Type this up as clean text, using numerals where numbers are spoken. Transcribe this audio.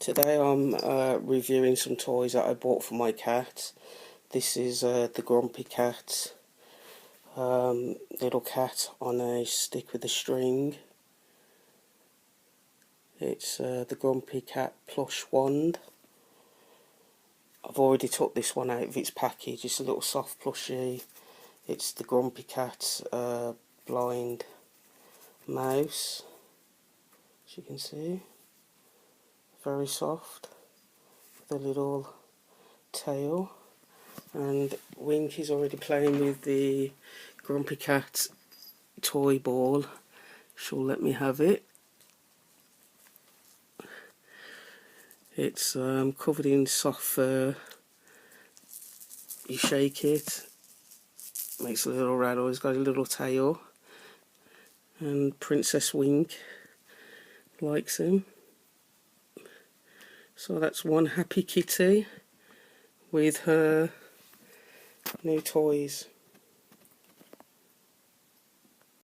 Today I'm reviewing some toys that I bought for my cat. This is the Grumpy Cat little cat on a stick with a string. It's the Grumpy Cat plush wand. I've already took this one out of its package. It's a little soft plushie. It's the Grumpy Cat blind mouse, as you can see. Very soft, with a little tail. And Wink is already playing with the Grumpy Cat toy ball. She'll let me have it. It's covered in soft fur. You shake it, makes a little rattle. It's got a little tail, and Princess Wink likes him. So that's one happy kitty with her new toys.